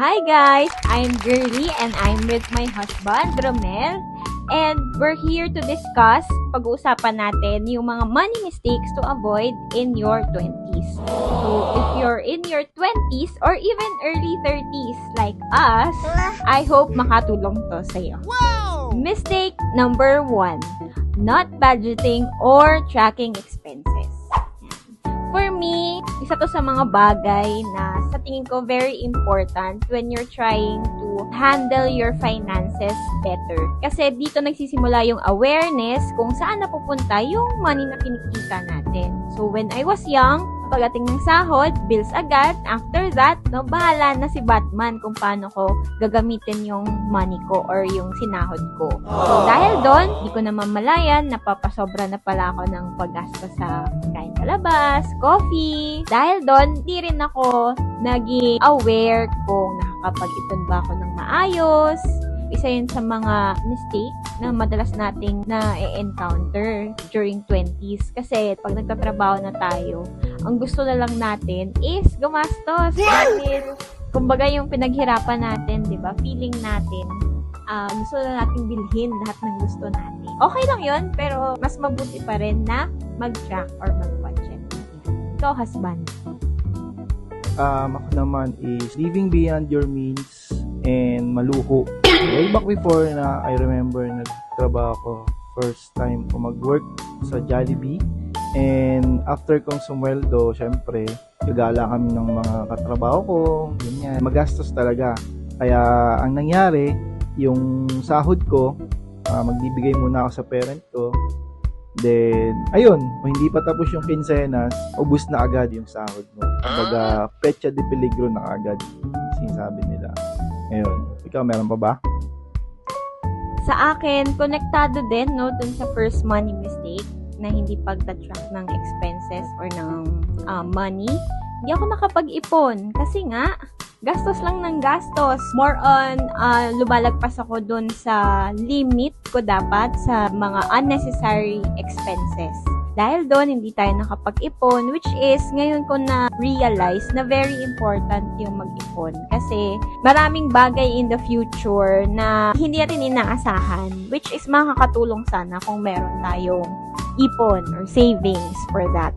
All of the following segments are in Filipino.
Hi guys, I'm Girly and I'm with my husband, Romel. And we're here to discuss, pag-uusapan natin yung mga money mistakes to avoid in your 20s. So, if you're in your 20s or even early 30s like us, I hope makatulong to sa'yo. Wow! Mistake number 1, not budgeting or tracking expenses. For me, isa to sa mga bagay na sa tingin ko very important when you're trying to handle your finances better. Kasi dito nagsisimula yung awareness kung saan napupunta yung money na kinikita natin. So when I was young, pagdating ng sahod, bills agad. After that, no, bahala na si Batman kung paano ko gagamitin yung money ko or yung sinahod ko. So dahil doon, di ko na mamalayan, napapasobra na pala ako ng paggasto sa kain sa labas, coffee. Dahil doon, di rin ako naging aware kung nakakapag-ipon ba ako ng maayos. Isa yun sa mga mistake na madalas nating na-encounter during 20s. Kasi pag nagtatrabaho na tayo, ang gusto na lang natin is gumastos. Dahil, kumbaga yung pinaghirapan natin, di ba? Feeling natin, gusto na nating bilhin lahat ng gusto natin. Okay lang yun, pero mas mabuti pa rin na mag-track or mag-budget. Ikaw, husband. Ako naman is living beyond your means and maluho. Way back before na I remember nagtrabaho ko, first time ko mag-work sa Jollibee. And after kong sumweldo, syempre, gagala kami ng mga katrabaho ko, ganyan. Magastos talaga. Kaya ang nangyari, yung sahod ko, magbibigay muna ako sa parent ko. Then, ayun, kung hindi pa tapos yung kinsenas, ubus na agad yung sahod mo. Kumbaga, pecha de peligro na agad, sinasabi nila. Ayun, ikaw meron pa ba? Sa akin, konektado din, no, dun sa first money mistake na hindi pagta-track ng expenses or ng money. Hindi ako nakapag-ipon kasi nga, gastos lang ng gastos. More on, lumalagpas ako dun sa limit ko dapat sa mga unnecessary expenses. Dahil doon, hindi tayo nakapag-ipon, which is, ngayon ko na-realize na very important yung mag-ipon. Kasi, maraming bagay in the future na hindi natin inaasahan, which is makakatulong sana kung meron tayong ipon or savings for that.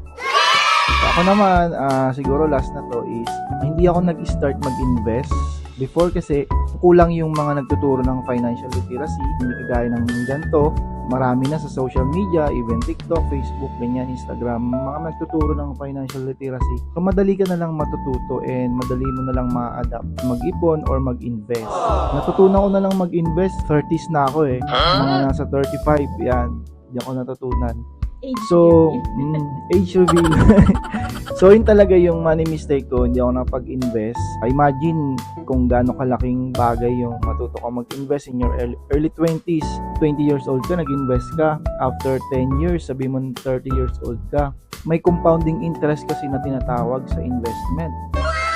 So, ako naman, siguro last na to is, hindi ako nag-start mag-invest. Before kasi, kulang yung mga nagtuturo ng financial literacy, hindi kagaya ng ganito. Marami na sa social media, even TikTok, Facebook, ganyan, Instagram, mga nagtuturo ng financial literacy. So, madali ka na lang matututo and madali mo na lang ma-adapt, mag-ipon or mag-invest. Natutunan ko na lang mag-invest, 30s na ako eh. Mga nasa 35, yan. Hindi ako natutunan. So, age reveal. So, yun talaga yung money mistake ko. Hindi ako nakapag-invest. Imagine kung gaano kalaking bagay yung matuto ka mag-invest in your early 20s. 20 years old ka, nag-invest ka. After 10 years, sabi mo 30 years old ka. May compounding interest kasi na tinatawag sa investment.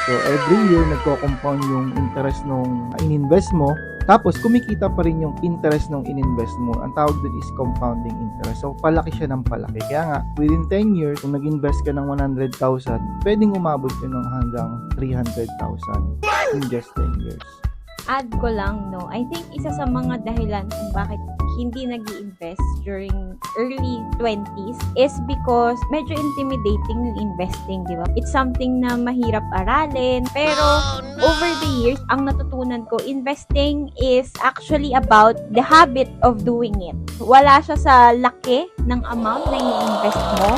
So, every year, nagko-compound yung interest nung ininvest mo. Tapos, kumikita pa rin yung interest nung ininvest mo. Ang tawag doon is compounding interest. So, palaki siya ng palaki. Kaya nga, within 10 years, kung nag-invest ka ng 100,000, pwedeng umabot yun ng hanggang 300,000 in just 10 years. Add ko lang, no, I think isa sa mga dahilan kung bakit hindi nag-i-invest during early 20s is because medyo intimidating yung investing, di ba? It's something na mahirap aralin, pero over the years, ang natutunan ko, investing is actually about the habit of doing it. Wala siya sa laki ng amount na i-invest mo,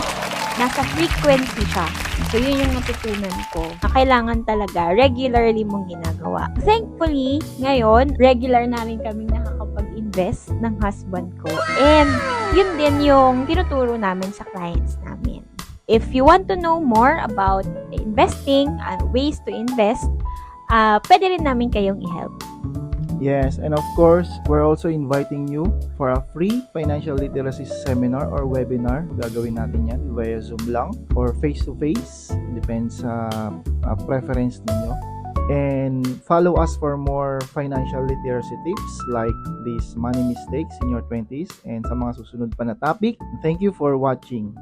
nasa frequency siya. So, yun yung natutunan ko na kailangan talaga regularly mong ginagawa. Thankfully, ngayon, regular na rin kaming nakakapag-invest ng husband ko. And, yun din yung tinuturo namin sa clients namin. If you want to know more about investing and ways to invest, pwede rin namin kayong i-help. Yes, and of course, we're also inviting you for a free financial literacy seminar or webinar. Gagawin natin yan via Zoom lang or face-to-face. Depends sa preference ninyo. And follow us for more financial literacy tips like these money mistakes in your 20s and sa mga susunod pa na topic. Thank you for watching.